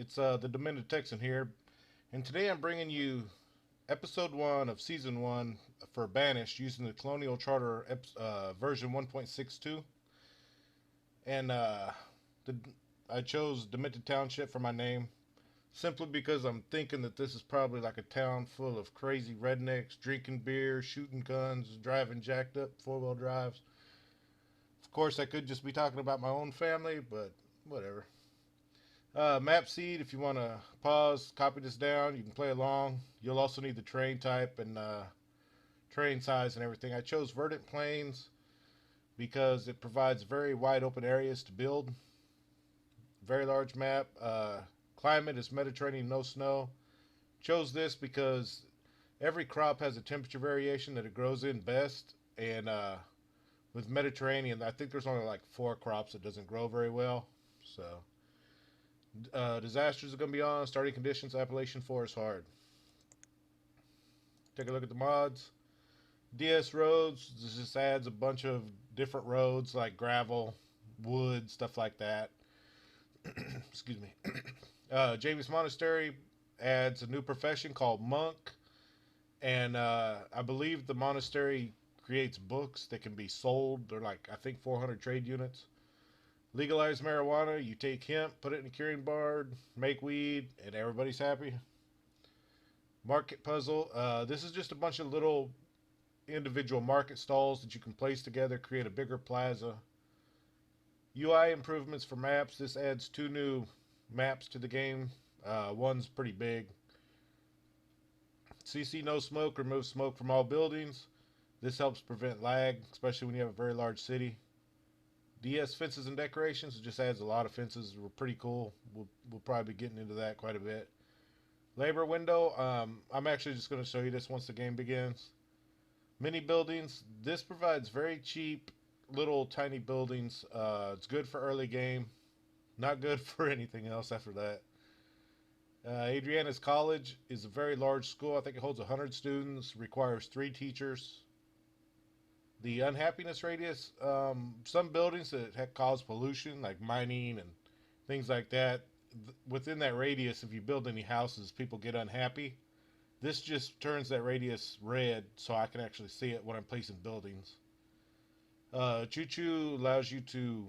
It's the Demented Texan here, and today I'm bringing you episode 1 of season 1 for Banished using the Colonial Charter version 1.62. And the, I chose Demented Township for my name simply because I'm thinking that this is probably like a town full of crazy rednecks drinking beer, shooting guns, driving jacked up four-wheel drives. Of course, I could just be talking about my own family, but whatever. Map seed, if you want to pause, copy this down, you can play along. You'll also need the terrain type and terrain size and everything. I chose verdant plains because it provides very wide open areas to build. Very large map. Climate is Mediterranean, no snow. Chose this because every crop has a temperature variation that it grows in best. And with Mediterranean, I think there's only like 4 crops that doesn't grow very well. So disasters are going to be on. Starting conditions, Appalachian Forest hard. Take a look at the mods. DS roads. This just adds a bunch of different roads like gravel, wood, stuff like that. Excuse me. Jamie's Monastery adds a new profession called monk, and I believe the monastery creates books that can be sold. They're like I think 400 trade units. Legalize marijuana. You take hemp, put it in a curing bar, make weed, and everybody's happy. Market puzzle. This is just a bunch of little individual market stalls that you can place together, create a bigger plaza. UI improvements for maps. This adds 2 new maps to the game. One's pretty big. CC no smoke. Remove smoke from all buildings. This helps prevent lag, especially when you have a very large city. DS fences and decorations. It just adds a lot of fences. We're pretty cool. We'll probably be getting into that quite a bit. Labor window. I'm actually just going to show you this once the game begins. Mini buildings. This provides very cheap little tiny buildings. It's good for early game. Not good for anything else after that. Adriana's College is a very large school. I think it holds 100 students. Requires 3 teachers. The unhappiness radius, some buildings that cause pollution, like mining and things like that, within that radius, if you build any houses, people get unhappy. This just turns that radius red so I can actually see it when I'm placing buildings. Choo Choo allows you to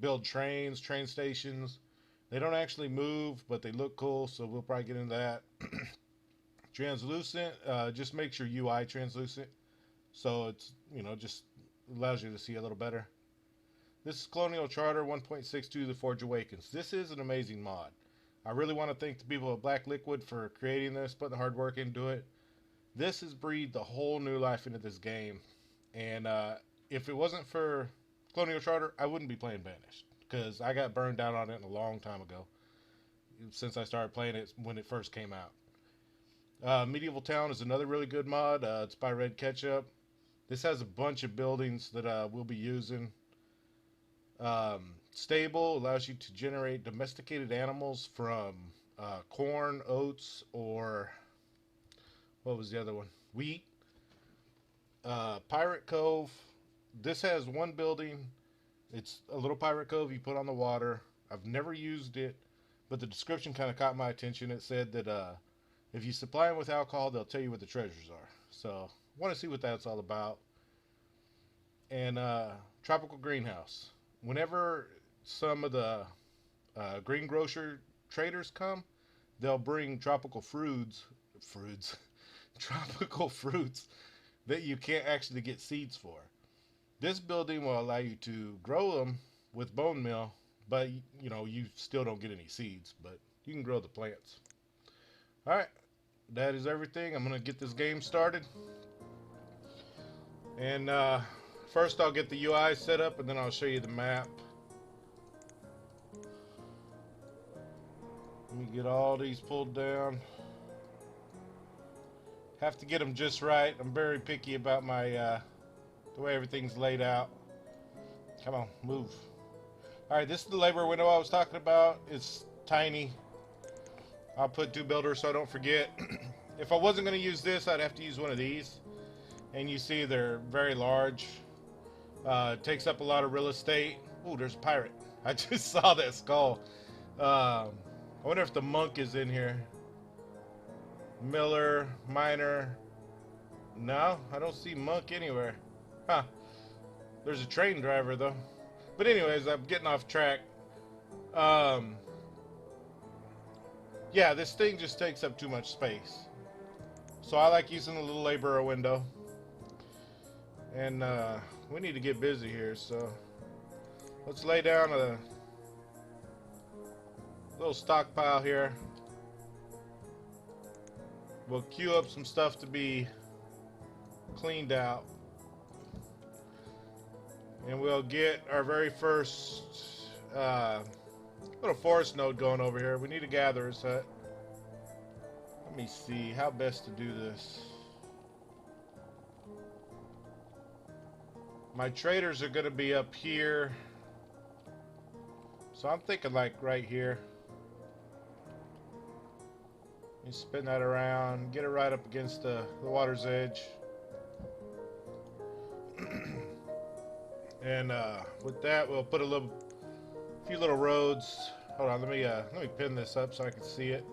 build trains, train stations. They don't actually move, but they look cool, so we'll probably get into that. Translucent, just makes your UI translucent. So it's, just allows you to see a little better. This is Colonial Charter 1.62 The Forge Awakens. This is an amazing mod. I really want to thank the people at Black Liquid for creating this, putting the hard work into it. This has breathed a whole new life into this game. And if it wasn't for Colonial Charter, I wouldn't be playing Banished. Because I got burned down on it a long time ago. Since I started playing it when it first came out. Medieval Town is another really good mod. It's by Red Ketchup. This has a bunch of buildings that we'll be using. Stable allows you to generate domesticated animals from corn, oats, or what was the other one? Wheat. Pirate Cove. This has one building. It's a little pirate cove you put on the water. I've never used it, but the description kind of caught my attention. It said that if you supply them with alcohol, they'll tell you what the treasures are. So want to see what that's all about. And tropical greenhouse. Whenever some of the greengrocer traders come, they'll bring tropical tropical fruits that you can't actually get seeds for. This building will allow you to grow them with bone meal, but you still don't get any seeds, but you can grow the plants. All right, that is everything. I'm gonna get this game started. And first I'll get the UI set up and then I'll show you the map. Let me get all these pulled down. Have to get them just right. I'm very picky about my the way everything's laid out. Come on, move. Alright, this is the labor window I was talking about. It's tiny. I'll put 2 builders so I don't forget. If I wasn't going to use this, I'd have to use one of these. And you see they're very large. It takes up a lot of real estate. Ooh, there's a pirate. I just saw that skull. I wonder if the monk is in here. Miller, miner. No, I don't see monk anywhere. Huh. There's a train driver though. But anyways, I'm getting off track. Um, yeah, this thing just takes up too much space. So I like using the little laborer window. And we need to get busy here, so let's lay down a little stockpile here. We'll queue up some stuff to be cleaned out. And we'll get our very first little forest node going over here. We need a gatherer's hut. Let me see how best to do this. My traders are going to be up here. So I'm thinking like right here. You spin that around, get it right up against the water's edge. And with that, we'll put a few little roads. Hold on, let me pin this up so I can see it.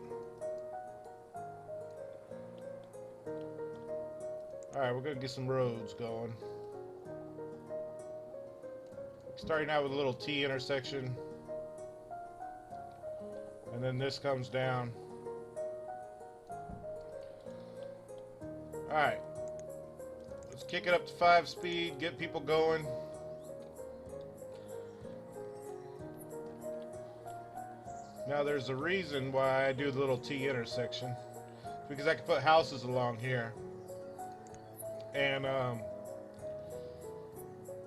All right, we're gonna get some roads going. Starting out with a little T intersection, and then this comes down. All right, let's kick it up to 5 speed, get people going. Now there's a reason why I do the little T intersection. It's because I can put houses along here. And,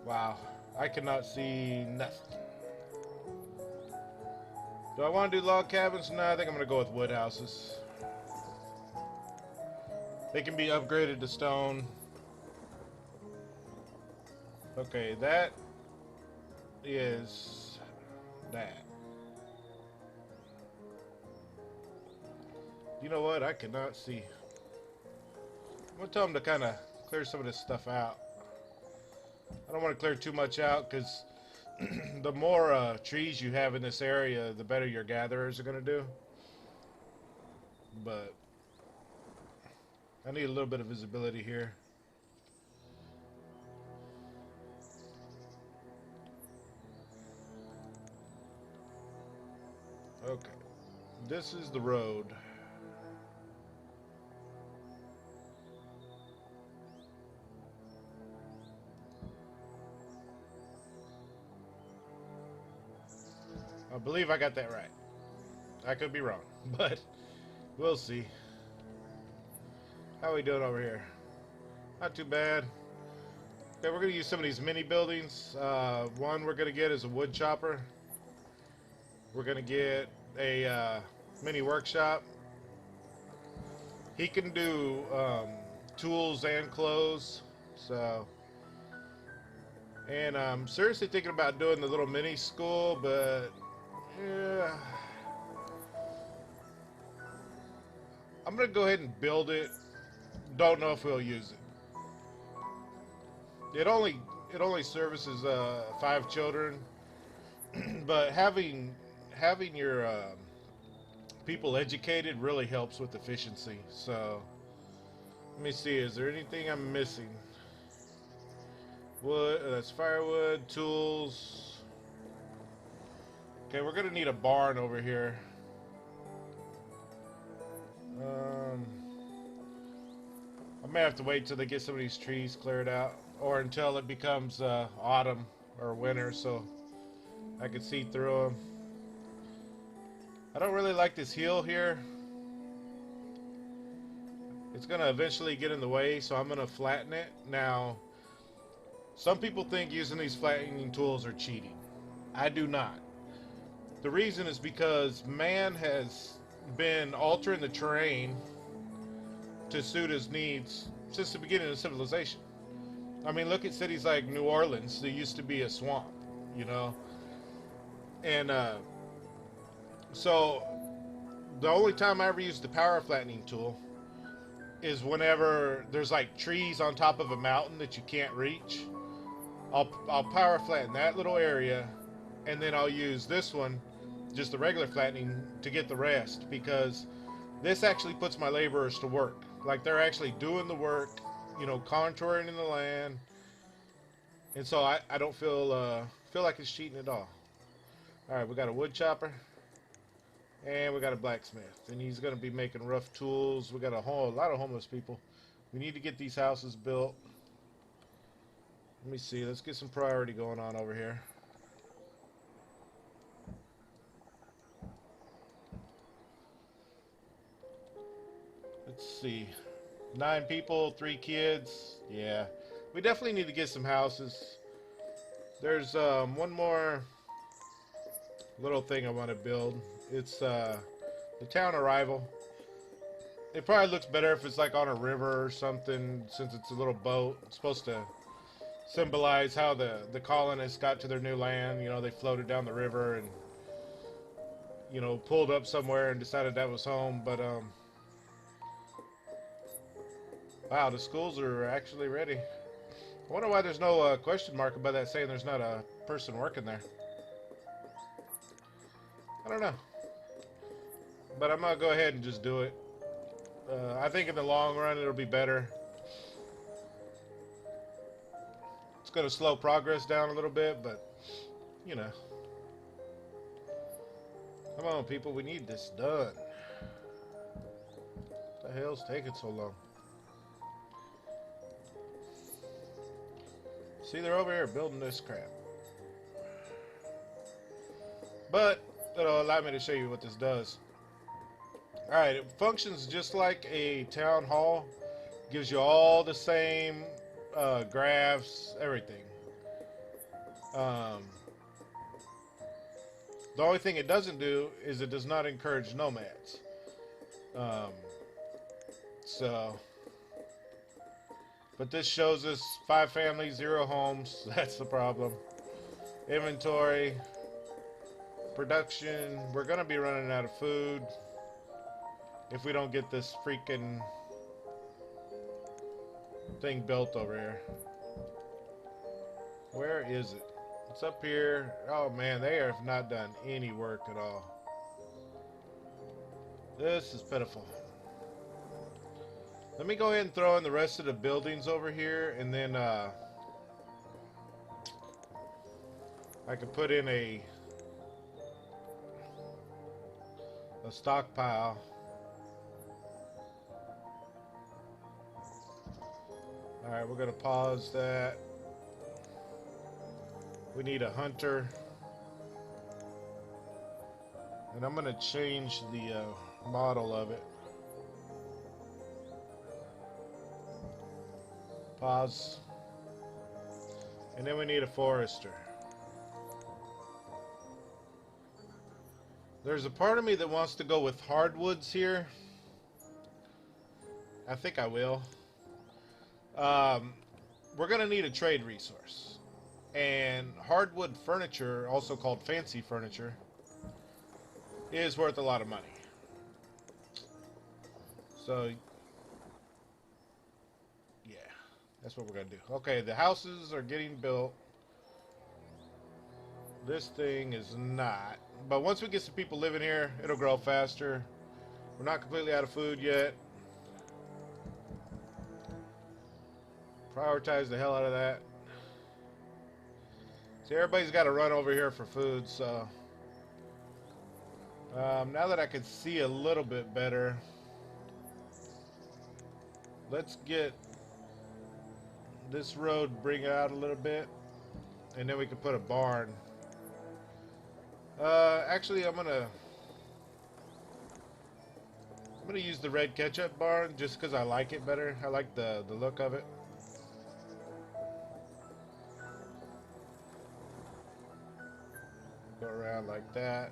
wow, I cannot see nothing. Do I want to do log cabins? No, I think I'm going to go with wood houses. They can be upgraded to stone. Okay, that is that. You know what? I cannot see. I'm going to tell them to kind of clear some of this stuff out. I don't want to clear too much out because the more trees you have in this area, the better your gatherers are going to do. But I need a little bit of visibility here. Okay. This is the road. I believe I got that right. I could be wrong, but we'll see. How are we doing over here? Not too bad. Okay, we're going to use some of these mini buildings. One we're going to get is a wood chopper. We're going to get a mini workshop. He can do tools and clothes. So, and I'm seriously thinking about doing the little mini school, but yeah, I'm gonna go ahead and build it. Don't know if we'll use it. It only services 5 children, but having your people educated really helps with efficiency. So let me see. Is there anything I'm missing? Wood. That's firewood. Tools. Okay, we're gonna need a barn over here. I may have to wait till they get some of these trees cleared out, or until it becomes autumn or winter, so I can see through them. I don't really like this hill here. It's gonna eventually get in the way, so I'm gonna flatten it. Now, some people think using these flattening tools are cheating. I do not. The reason is because man has been altering the terrain to suit his needs since the beginning of civilization. I mean, look at cities like New Orleans. There used to be a swamp, you know? And so the only time I ever used the power flattening tool is whenever there's like trees on top of a mountain that you can't reach. I'll power flatten that little area, and then I'll use this one just the regular flattening to get the rest, because this actually puts my laborers to work. Like, they're actually doing the work, you know, contouring in the land. And so I don't feel like it's cheating at all. Alright, we got a wood chopper. And we got a blacksmith. And he's going to be making rough tools. We got a lot of homeless people. We need to get these houses built. Let me see. Let's get some priority going on over here. Let's see. 9 people, 3 kids. Yeah. We definitely need to get some houses. There's one more little thing I want to build. It's the town arrival. It probably looks better if it's like on a river or something, since it's a little boat. It's supposed to symbolize how the colonists got to their new land. You know, they floated down the river and, you know, pulled up somewhere and decided that was home. But wow, the schools are actually ready. I wonder why there's no question mark above that saying there's not a person working there. I don't know. But I'm going to go ahead and just do it. I think in the long run it'll be better. It's going to slow progress down a little bit, but, you know. Come on, people. We need this done. What the hell's taking so long? See, they're over here building this crap. But it'll allow me to show you what this does. Alright, it functions just like a town hall. Gives you all the same graphs, everything. The only thing it doesn't do is it does not encourage nomads. But this shows us 5 families, 0 homes. That's the problem. Inventory. Production. We're going to be running out of food if we don't get this freaking thing built over here. Where is it? It's up here. Oh man, they have not done any work at all. This is pitiful. Let me go ahead and throw in the rest of the buildings over here, and then I can put in a stockpile. Alright, we're going to pause that. We need a hunter. And I'm going to change the model of it. Pause. And then we need a forester. There's a part of me that wants to go with hardwoods here. I think I will. We're going to need a trade resource. And hardwood furniture, also called fancy furniture, is worth a lot of money. So, yeah, that's what we're going to do. Okay, the houses are getting built. This thing is not. But once we get some people living here, it'll grow faster. We're not completely out of food yet. Prioritize the hell out of that. See, everybody's got to run over here for food, so now that I can see a little bit better, let's get this road, bring it out a little bit, and then we can put a barn. Actually, I'm gonna use the red ketchup barn just because I like it better. I like the look of it. Go around like that.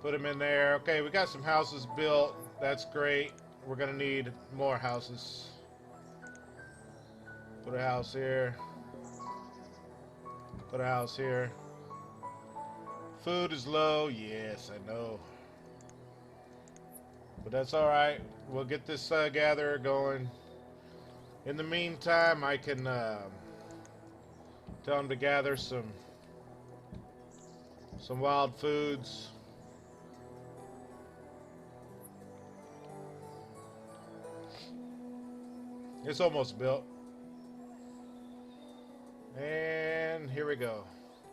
Put them in there. Okay, we got some houses built. That's great. We're gonna need more houses. Put a house here. Put a house here. Food is low. Yes, I know. But that's alright. We'll get this gatherer going. In the meantime, I can tell them to gather some Some wild foods. It's almost built. And here we go.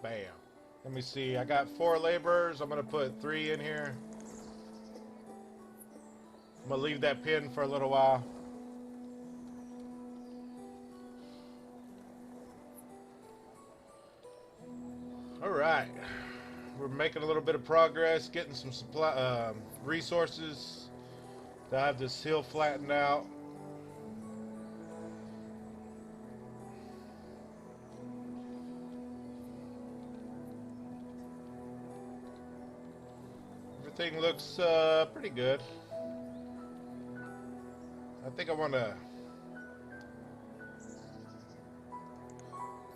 Bam. Let me see. I got 4 laborers. I'm going to put 3 in here. I'm going to leave that pin for a little while. Alright. We're making a little bit of progress, getting some supply resources to have this hill flattened out. Everything looks pretty good. I think I want to...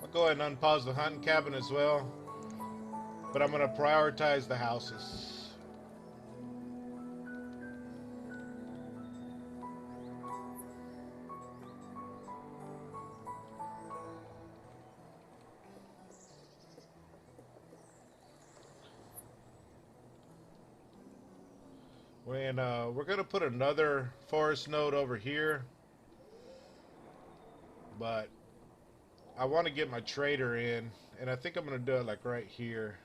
I'll go ahead and unpause the hunting cabin as well. But I'm going to prioritize the houses. And we're going to put another forest node over here. But I want to get my trader in. And I think I'm going to do it like right here.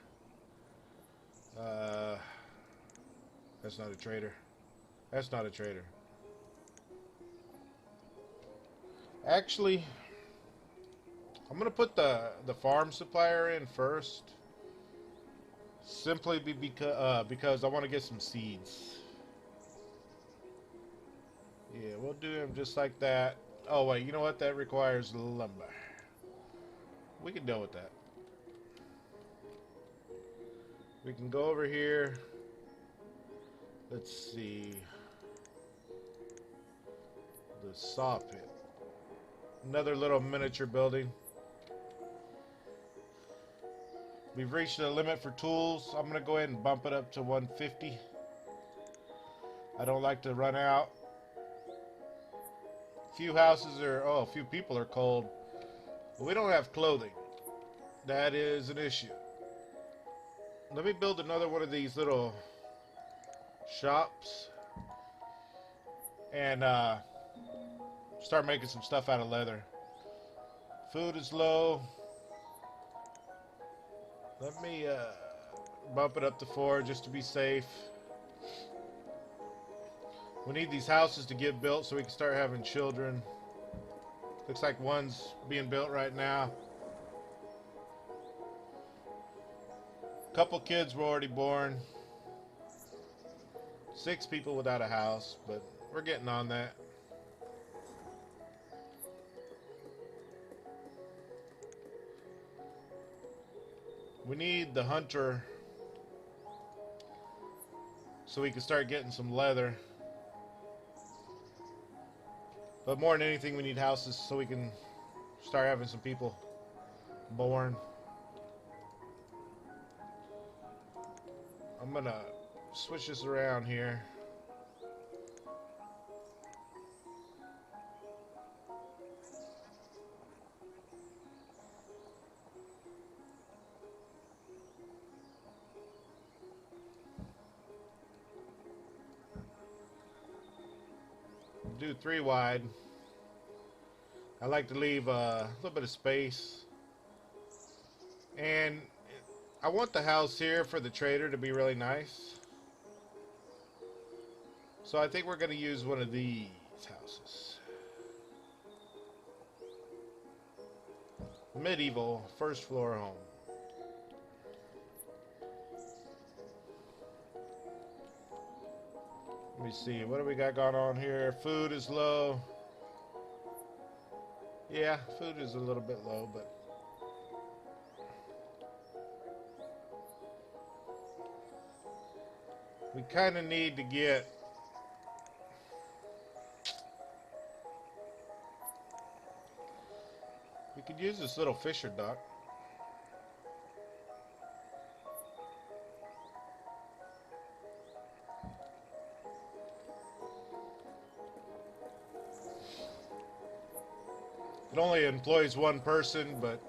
That's not a trader. That's not a trader. Actually, I'm gonna put the farm supplier in first, simply because I want to get some seeds. Yeah, we'll do him just like that. Oh wait, you know what? That requires lumber. We can deal with that. We can go over here. Let's see. The saw pit. Another little miniature building. We've reached the limit for tools. I'm going to go ahead and bump it up to 150. I don't like to run out. Few houses are... Oh, a few people are cold. But we don't have clothing. That is an issue. Let me build another one of these little shops and start making some stuff out of leather. Food is low. Let me bump it up to 4 just to be safe. We need these houses to get built so we can start having children. Looks like one's being built right now. Couple kids were already born. 6 people without a house, but we're getting on that. We need the hunter so we can start getting some leather. But more than anything, we need houses so we can start having some people born. I'm gonna switch this around here. Do 3 wide. I like to leave a little bit of space. And I want the house here for the trader to be really nice. So I think we're going to use one of these houses. Medieval first floor home. Let me see, what do we got going on here? Food is low. Yeah, food is a little bit low, but we kind of need to get we could use this little fisher duck. It only employs 1 person, but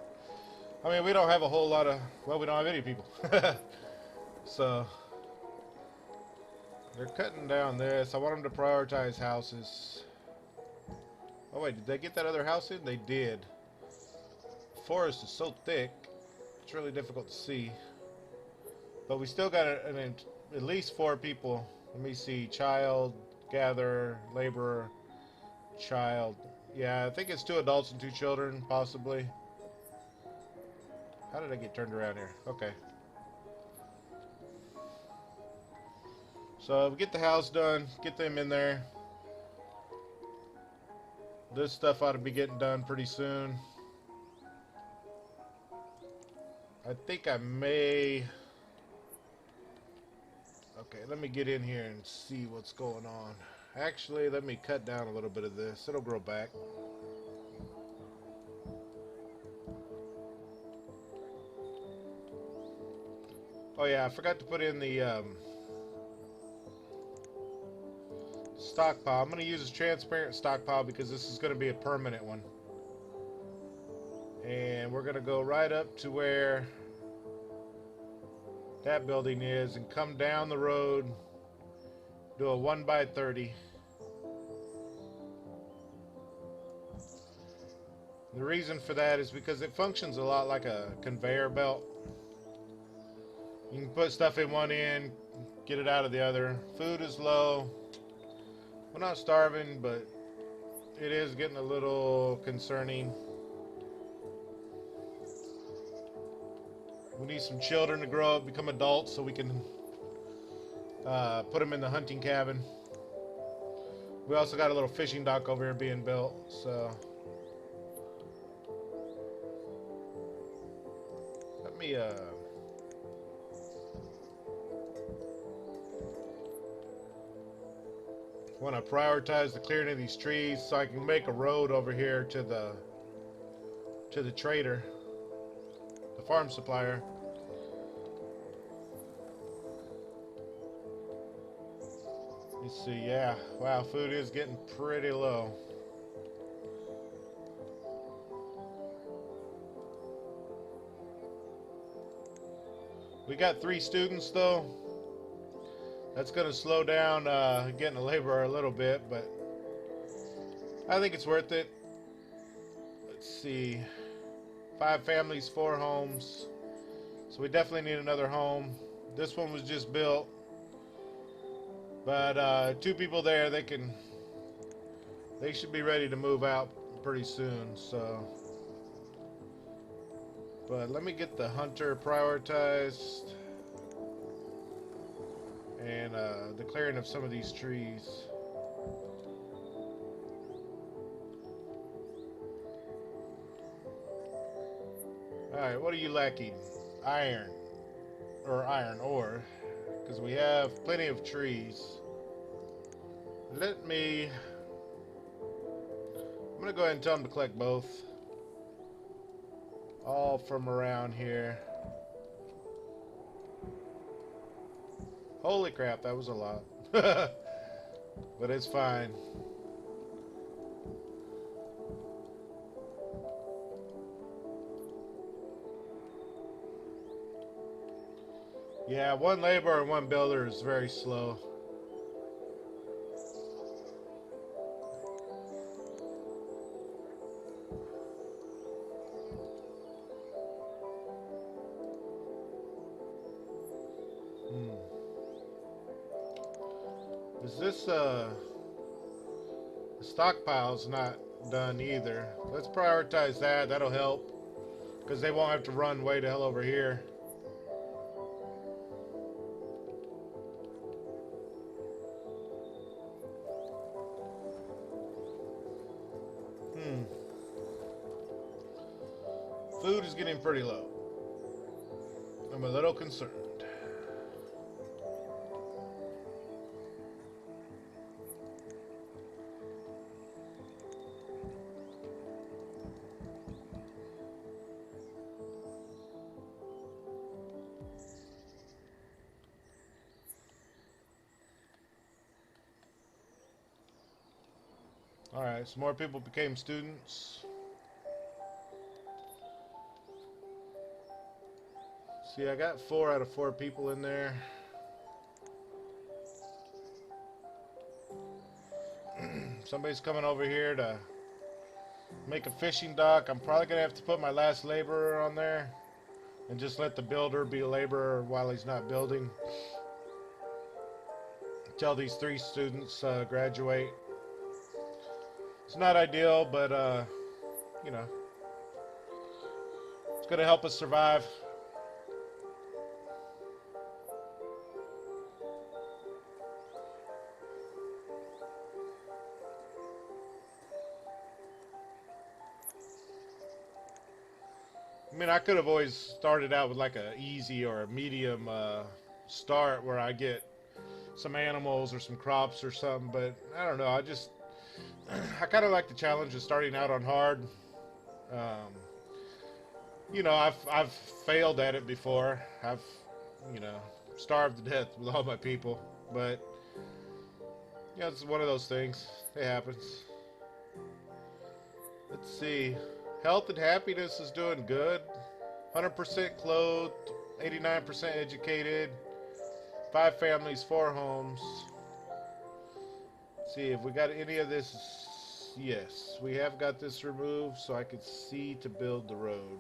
I mean, we don't have a whole lot of, well, we don't have any people. So they're cutting down this. I want them to prioritize houses. Oh wait, did they get that other house in? They did. The forest is so thick, it's really difficult to see. But we still got at least 4 people. Let me see. Child, gatherer, laborer, child. Yeah, I think it's 2 adults and 2 children, possibly. How did I get turned around here? Okay. So we get the house done, get them in there. This stuff ought to be getting done pretty soon. I think I may... Okay, let me get in here and see what's going on. Actually, let me cut down a little bit of this. It'll grow back. Oh yeah, I forgot to put in the stockpile. I'm going to use a transparent stockpile because this is going to be a permanent one. And we're going to go right up to where that building is and come down the road, do a 1x30. The reason for that is because it functions a lot like a conveyor belt. You can put stuff in one end, get it out of the other. Food is low. We're not starving, but it is getting a little concerning. We need some children to grow up, become adults, so we can put them in the hunting cabin. We also got a little fishing dock over here being built, so let me want to prioritize the clearing of these trees so I can make a road over here to the trader, the farm supplier. Let's see, yeah, wow, food is getting pretty low. We got 3 students though. That's going to slow down getting a laborer a little bit, but I think it's worth it. Let's see, 5 families, 4 homes. So we definitely need another home. This one was just built, but 2 people there, they should be ready to move out pretty soon. So, but let me get the hunter prioritized. And the clearing of some of these trees. Alright, what are you lacking? Iron. Or iron ore. Because we have plenty of trees. I'm going to go ahead and tell them to collect both. All from around here. Holy crap, that was a lot. But it's fine. Yeah, 1 laborer and 1 builder is very slow. Is this, the stockpile's not done either. Let's prioritize that. That'll help. Because they won't have to run way the hell over here. Food is getting pretty low. I'm a little concerned. Alright, some more people became students. See, I got 4 out of 4 people in there. Somebody's coming over here to make a fishing dock. I'm probably gonna have to put my last laborer on there and just let the builder be a laborer while he's not building until these 3 students graduate. It's not ideal, but you know, it's gonna help us survive. I mean, I could have always started out with like a easy or a medium start where I get some animals or some crops or something, but I don't know. I kind of like the challenge of starting out on hard. Um, you know, I've failed at it before. I've, you know, starved to death with all my people, but yeah, it's one of those things. It happens. Let's see. Health and happiness is doing good. 100% clothed, 89% educated, 5 families, 4 homes. Let's see if we got any of this. Yes, we have got this removed so I could see to build the road.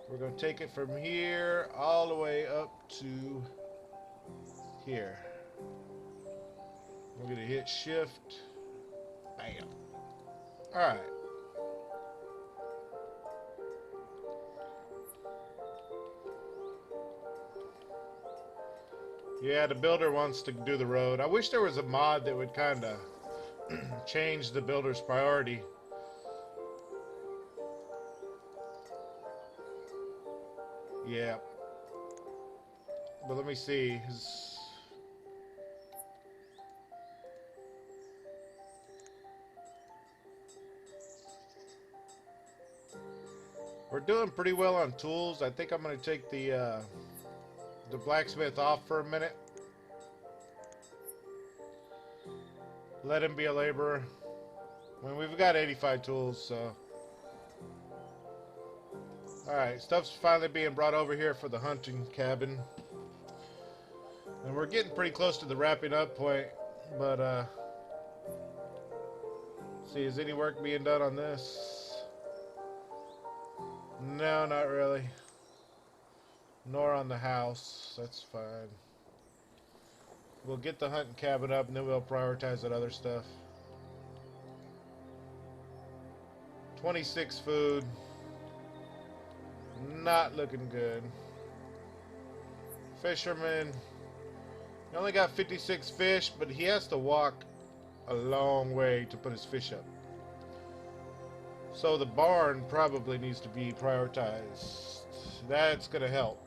We're going to take it from here all the way up to here. We're going to hit shift. Bam. Alright. Yeah, the builder wants to do the road. I wish there was a mod that would kind of change the builder's priority. Yeah. But let me see. We're doing pretty well on tools. I think I'm going to take the blacksmith off for a minute. Let him be a laborer. I mean, we've got 85 tools, so. Alright, stuff's finally being brought over here for the hunting cabin. And we're getting pretty close to the wrapping up point, but see, is any work being done on this? No, not really. Nor on the house. That's fine. We'll get the hunting cabin up and then we'll prioritize that other stuff. 26 food. Not looking good. Fisherman. He only got 56 fish, but he has to walk a long way to put his fish up. So the barn probably needs to be prioritized. That's gonna help.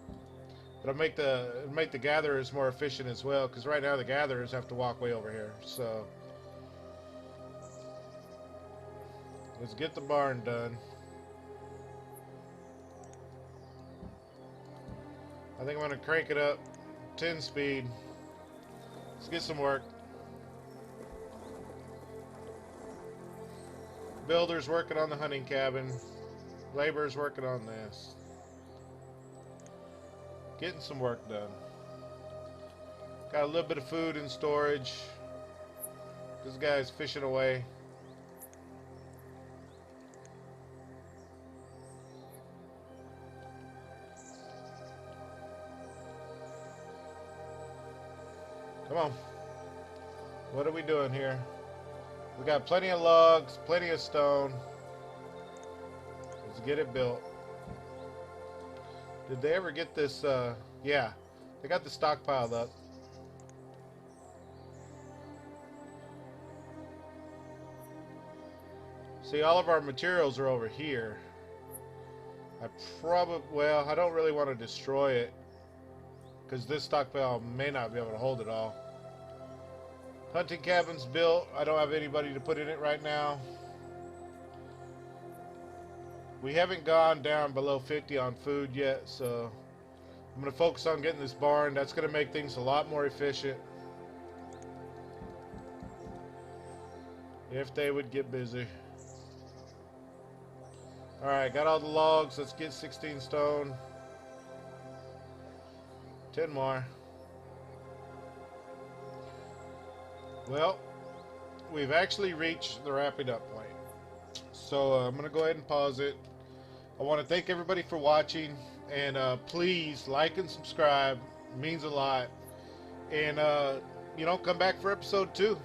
It'll make the gatherers more efficient as well, because right now the gatherers have to walk way over here. So let's get the barn done. I think I'm gonna crank it up 10 speed. Let's get some work. Builder's working on the hunting cabin. Labor's working on this. Getting some work done. Got a little bit of food in storage. This guy's fishing away. Come on. What are we doing here? We got plenty of logs, plenty of stone. Let's get it built. Did they ever get this? Yeah, they got the stockpiled up. See, all of our materials are over here. Well, I don't really want to destroy it because this stockpile may not be able to hold it all. Hunting cabin's built. I don't have anybody to put in it right now. We haven't gone down below 50 on food yet, so I'm going to focus on getting this barn. That's going to make things a lot more efficient. If they would get busy. Alright, got all the logs. Let's get 16 stone. 10 more. Well, we've actually reached the wrapping up point. So I'm going to go ahead and pause it. I want to thank everybody for watching. And please like and subscribe. It means a lot. And, come back for episode 2.